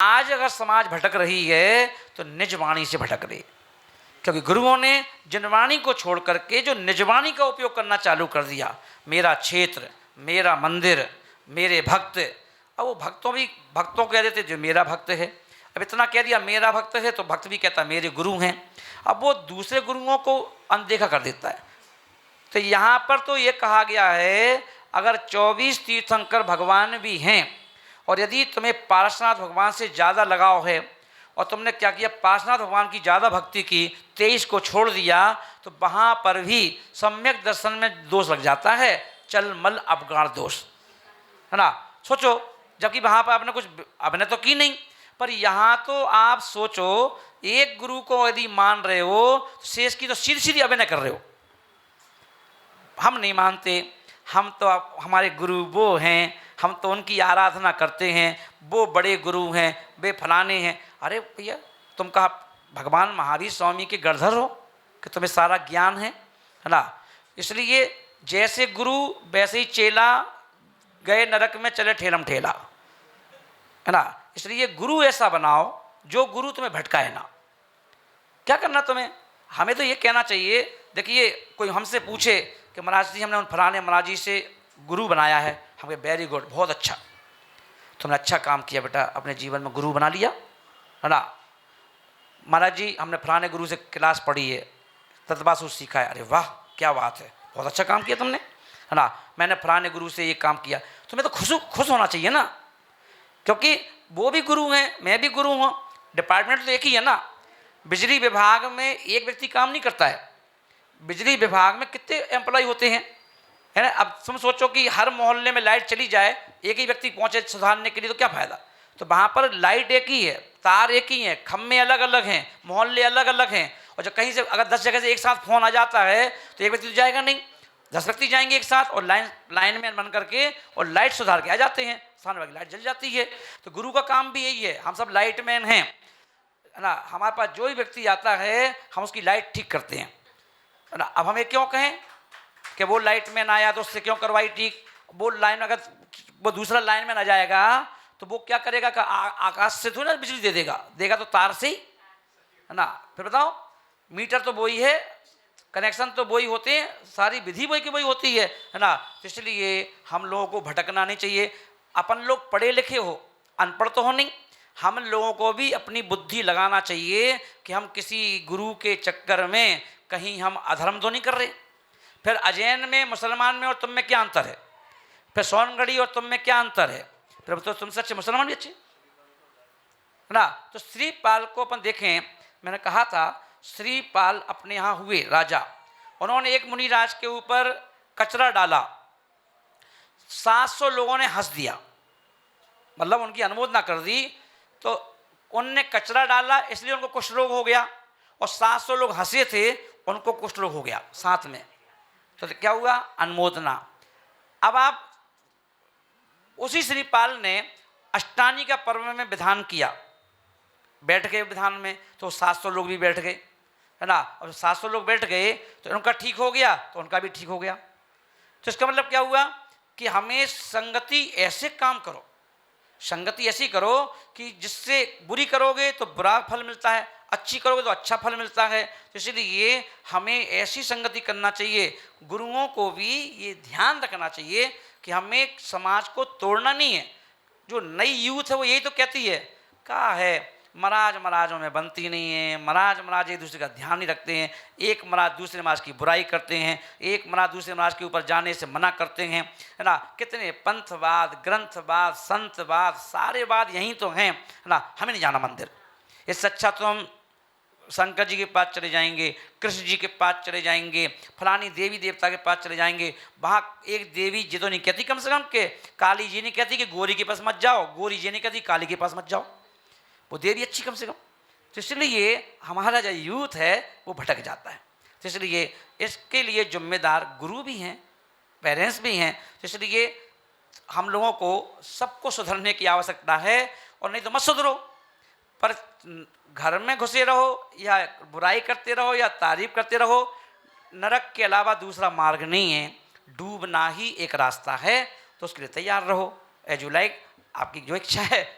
आज अगर समाज भटक रही है तो निजवाणी से भटक रही, क्योंकि गुरुओं ने जनवाणी को छोड़ करके जो निजवाणी का उपयोग करना चालू कर दिया, मेरा क्षेत्र, मेरा मंदिर, मेरे भक्त। अब वो भक्तों कह देते जो मेरा भक्त है, अब इतना कह दिया मेरा भक्त है तो भक्त भी कहता मेरे गुरु हैं। अब वो दूसरे गुरुओं को अनदेखा कर देता है। तो यहाँ पर तो ये कहा गया है अगर 24 तीर्थंकर भगवान भी हैं और यदि तुम्हें पार्श्वनाथ भगवान से ज़्यादा लगाव है और तुमने क्या किया, पार्श्वनाथ भगवान की ज़्यादा भक्ति की, 23 को छोड़ दिया, तो वहाँ पर भी सम्यक दर्शन में दोष लग जाता है, चल मल अपगार दोष, है ना। सोचो, जबकि वहाँ पर आपने कुछ आपने तो की नहीं, पर यहाँ तो आप सोचो एक गुरु को यदि मान रहे हो तो शेष की तो सीधी सीधी अभिनय कर रहे हो। हम नहीं मानते, हम तो हमारे गुरु वो हैं, हम तो उनकी आराधना करते हैं, वो बड़े गुरु हैं, वे फलाने हैं। अरे भैया, तुम कहा भगवान महावीर स्वामी के गढ़धर हो कि तुम्हें सारा ज्ञान है ना। इसलिए जैसे गुरु वैसे ही चेला, गए नरक में चले ठेलम ठेला, है ना। इसलिए गुरु ऐसा बनाओ जो गुरु तुम्हें भटकाए ना। क्या करना तुम्हें, हमें तो ये कहना चाहिए, देखिए कोई हमसे पूछे कि महाराज जी हमने उन फलाने महाराज जी से गुरु बनाया है, हम कहे वेरी गुड, बहुत अच्छा, तुमने अच्छा काम किया बेटा, अपने जीवन में गुरु बना लिया, है ना। महाराज जी हमने फलाने गुरु से क्लास पढ़ी है, तत्वासु सीखा है, अरे वाह क्या बात है, बहुत अच्छा काम किया तुमने, है ना। मैंने फलाने गुरु से ये काम किया, तुम्हें तो खुश होना चाहिए ना, क्योंकि वो भी गुरु हैं, मैं भी गुरु हूँ, डिपार्टमेंट तो एक ही है ना। बिजली विभाग में एक व्यक्ति काम नहीं करता है, बिजली विभाग में कितने एम्प्लॉय होते हैं, है ना। अब तुम सोचो कि हर मोहल्ले में लाइट चली जाए, एक ही व्यक्ति पहुंचे सुधारने के लिए, तो क्या फायदा। तो वहाँ पर लाइट एक ही है, तार एक ही है, खम्भे अलग अलग हैं, मोहल्ले अलग अलग हैं, और जब कहीं से अगर 10 जगह से एक साथ फोन आ जाता है तो एक व्यक्ति तो जाएगा नहीं, 10 व्यक्ति जाएंगे एक साथ और लाइन में बन करके और लाइट सुधार के आ जाते हैं, सामने वाली लाइट जल जाती है। तो गुरु का काम भी यही है, हम सब लाइट मैन हैं, है ना। हमारे पास जो भी व्यक्ति आता है हम उसकी लाइट ठीक करते हैं, है ना। अब हमें क्यों कहें कि वो लाइट मैन आया तो उससे क्यों करवाई ठीक, वो लाइन अगर वो दूसरा लाइन में ना जाएगा तो वो क्या करेगा कि आकाश से थोड़ी ना बिजली देगा तो तार से ही, है ना। फिर बताओ, मीटर तो वही है, कनेक्शन तो वही होते हैं, सारी विधि वही की वही होती है ना। तो इसलिए हम लोगों को भटकना नहीं चाहिए। अपन लोग पढ़े लिखे हो, अनपढ़ तो हो नहीं, हम लोगों को भी अपनी बुद्धि लगाना चाहिए कि हम किसी गुरु के चक्कर में कहीं हम अधर्म तो नहीं कर रहे। फिर अजैन में मुसलमान में और तुम में क्या अंतर है, फिर सोनगढ़ी और तुम में क्या अंतर है, फिर तो तुम सच्चे मुसलमान भी अच्छे, है ना। तो श्रीपाल को अपन देखें, मैंने कहा था श्रीपाल अपने यहाँ हुए राजा, उन्होंने एक मुनिराज के ऊपर कचरा डाला, 700 लोगों ने हंस दिया, मतलब उनकी अनुमोदना कर दी। तो उनने कचरा डाला इसलिए उनको कुष्ठ रोग हो गया, और 700 लोग हंसे थे उनको कुष्ठ रोग हो गया साथ में। तो क्या हुआ, अनुमोदना। अब आप उसी श्रीपाल ने अष्टानी का पर्व में विधान किया, बैठ गए विधान में, तो 700 लोग भी बैठ गए, है ना। और 700 लोग बैठ गए तो उनका ठीक हो गया तो उनका भी ठीक हो गया। तो इसका मतलब क्या हुआ कि हमें संगति ऐसे काम करो, संगति ऐसी करो कि जिससे बुरी करोगे तो बुरा फल मिलता है, अच्छी करोगे तो अच्छा फल मिलता है। तो इसलिए हमें ऐसी संगति करना चाहिए। गुरुओं को भी ये ध्यान रखना चाहिए कि हमें समाज को तोड़ना नहीं है। जो नई यूथ है वो यही तो कहती है, क्या है महाराजों में बनती नहीं है, महाराज एक दूसरे का ध्यान नहीं रखते हैं, एक महाराज दूसरे महाराज की बुराई करते हैं, एक महाराज दूसरे महाराज के ऊपर जाने से मना करते हैं, है ना। कितने पंथवाद, ग्रंथवाद, संतवाद, सारे वाद यहीं तो हैं, है ना। हमें नहीं जाना मंदिर, इससे अच्छा तो हम शंकर जी के पास चले जाएंगे, कृष्ण जी के पास चले जाएंगे, फलानी देवी देवता के पास चले जाएंगे। वहाँ एक देवी जी तो नहीं कहती कम से कम के, काली जी नहीं कहती कि गोरी के पास मत जाओ, गोरी जी नहीं कहती काली के पास मत जाओ, वो देवी अच्छी कम से कम। तो इसलिए हमारा जो यूथ है वो भटक जाता है। तो इसलिए इसके लिए जिम्मेदार गुरु भी हैं, पेरेंट्स भी हैं। तो इसलिए हम लोगों को सबको सुधरने की आवश्यकता है, और नहीं तो मत सुधरो, पर घर में घुसे रहो या बुराई करते रहो या तारीफ करते रहो, नरक के अलावा दूसरा मार्ग नहीं है, डूबना ही एक रास्ता है। तो उसके लिए तैयार रहो। एज यू लाइक, आपकी जो इच्छा है